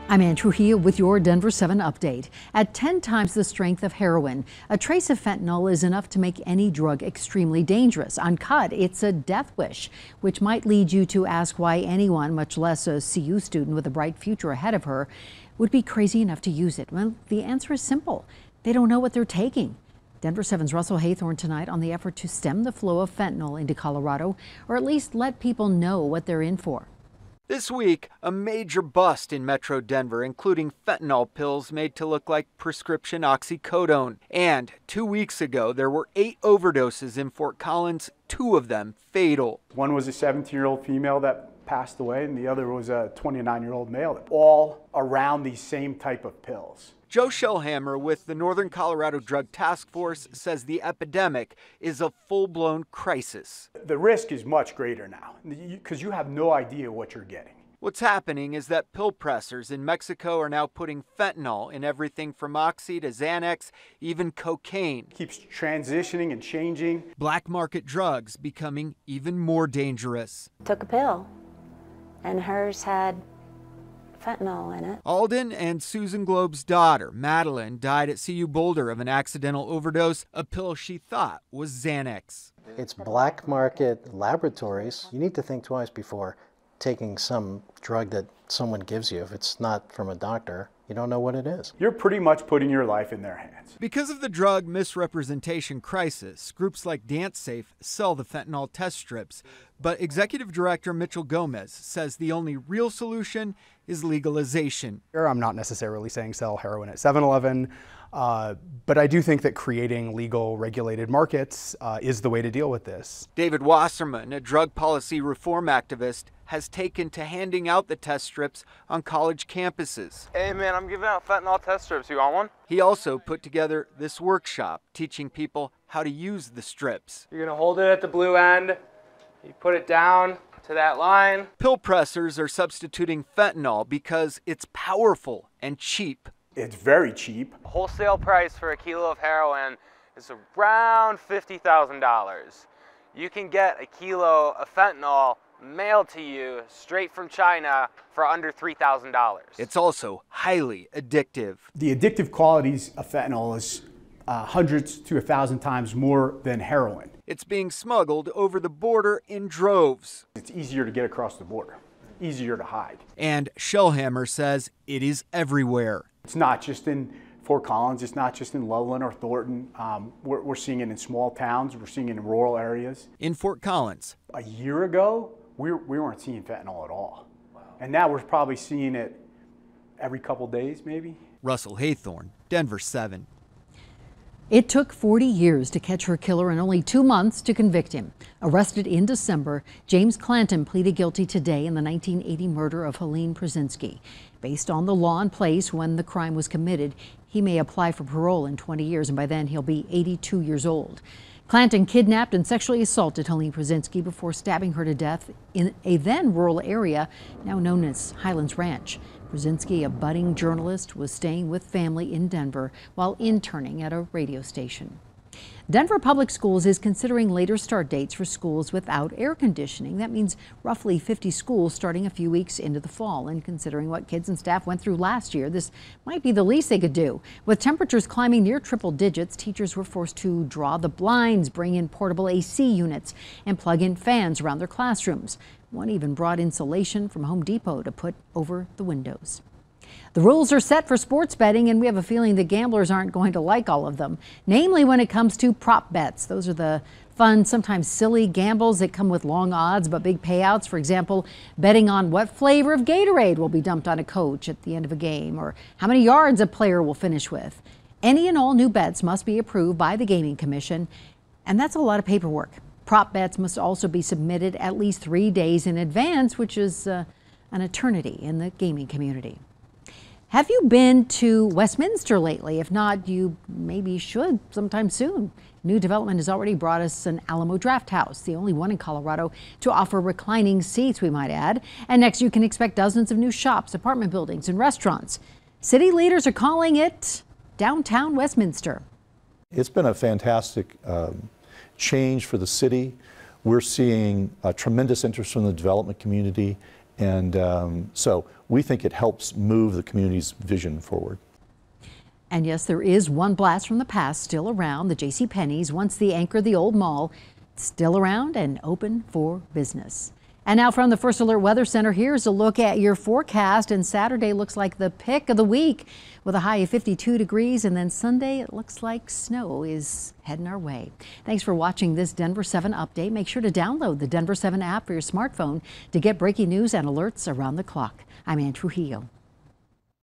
I'm Ann Trujillo with your Denver 7 update. At 10 times the strength of heroin, a trace of fentanyl is enough to make any drug extremely dangerous. Uncut, it's a death wish, which might lead you to ask why anyone, much less a CU student with a bright future ahead of her, would be crazy enough to use it. Well, the answer is simple. They don't know what they're taking. Denver 7's Russell Haythorne tonight on the effort to stem the flow of fentanyl into Colorado, or at least let people know what they're in for. This week, a major bust in Metro Denver, including fentanyl pills made to look like prescription oxycodone. And 2 weeks ago, there were 8 overdoses in Fort Collins, 2 of them fatal. One was a 17-year-old female that passed away, and the other was a 29-year-old male, all around these same type of pills. Joe Shellhammer with the Northern Colorado Drug Task Force says the epidemic is a full-blown crisis. The risk is much greater now because you have no idea what you're getting. What's happening is that pill pressers in Mexico are now putting fentanyl in everything from oxy to Xanax, even cocaine. It keeps transitioning and changing. Black market drugs becoming even more dangerous. Took a pill, and hers had fentanyl in it. Alden and Susan Globe's daughter, Madeline, died at CU Boulder of an accidental overdose, a pill she thought was Xanax. It's black market laboratories. You need to think twice before taking some drug that someone gives you. If it's not from a doctor, you don't know what it is. You're pretty much putting your life in their hands. Because of the drug misrepresentation crisis, groups like DanceSafe sell the fentanyl test strips. But Executive Director Mitchell Gomez says the only real solution is legalization. I'm not necessarily saying sell heroin at 7-Eleven, but I do think that creating legal, regulated markets is the way to deal with this. David Wasserman, a drug policy reform activist, has taken to handing out the test strips on college campuses. Hey man, I'm giving out fentanyl test strips. You want one? He also put together this workshop teaching people how to use the strips. You're gonna hold it at the blue end, you put it down to that line. Pill pressers are substituting fentanyl because it's powerful and cheap. It's very cheap. Wholesale price for a kilo of heroin is around $50,000. You can get a kilo of fentanyl mailed to you straight from China for under $3,000. It's also highly addictive. The addictive qualities of fentanyl is hundreds to 1,000 times more than heroin. It's being smuggled over the border in droves. It's easier to get across the border, easier to hide. And Shellhammer says it is everywhere. It's not just in Fort Collins, it's not just in Loveland or Thornton. We're seeing it in small towns, we're seeing it in rural areas. In Fort Collins, a year ago, we weren't seeing fentanyl at all. Wow. And now we're probably seeing it every couple days, maybe. Russell Haythorne, Denver 7. It took 40 years to catch her killer and only 2 months to convict him. Arrested in December, James Clanton pleaded guilty today in the 1980 murder of Helene Przinski. Based on the law in place when the crime was committed, he may apply for parole in 20 years, and by then he'll be 82 years old. Clanton kidnapped and sexually assaulted Helene Przinski before stabbing her to death in a then rural area now known as Highlands Ranch. Przinski, a budding journalist, was staying with family in Denver while interning at a radio station. Denver Public Schools is considering later start dates for schools without air conditioning. That means roughly 50 schools starting a few weeks into the fall. And considering what kids and staff went through last year, this might be the least they could do. With temperatures climbing near triple digits, teachers were forced to draw the blinds, bring in portable AC units, and plug in fans around their classrooms. One even brought insulation from Home Depot to put over the windows. The rules are set for sports betting, and we have a feeling the gamblers aren't going to like all of them, namely when it comes to prop bets. Those are the fun, sometimes silly gambles that come with long odds but big payouts. For example, betting on what flavor of Gatorade will be dumped on a coach at the end of a game, or how many yards a player will finish with. Any and all new bets must be approved by the Gaming Commission, and that's a lot of paperwork. Prop bets must also be submitted at least 3 days in advance, which is an eternity in the gaming community. Have you been to Westminster lately? If not, you maybe should sometime soon. New development has already brought us an Alamo Draft House, the only one in Colorado to offer reclining seats, we might add. And next you can expect dozens of new shops, apartment buildings, and restaurants. City leaders are calling it downtown Westminster. It's been a fantastic change for the city. We're seeing tremendous interest from the development community, And so we think it helps move the community's vision forward. And yes, there is one blast from the past still around. The JCPenney's, once the anchor of the old mall, still around and open for business. And now from the First Alert Weather Center, here's a look at your forecast. And Saturday looks like the pick of the week with a high of 52 degrees. And then Sunday, it looks like snow is heading our way. Thanks for watching this Denver 7 update. Make sure to download the Denver 7 app for your smartphone to get breaking news and alerts around the clock. I'm Ann Trujillo.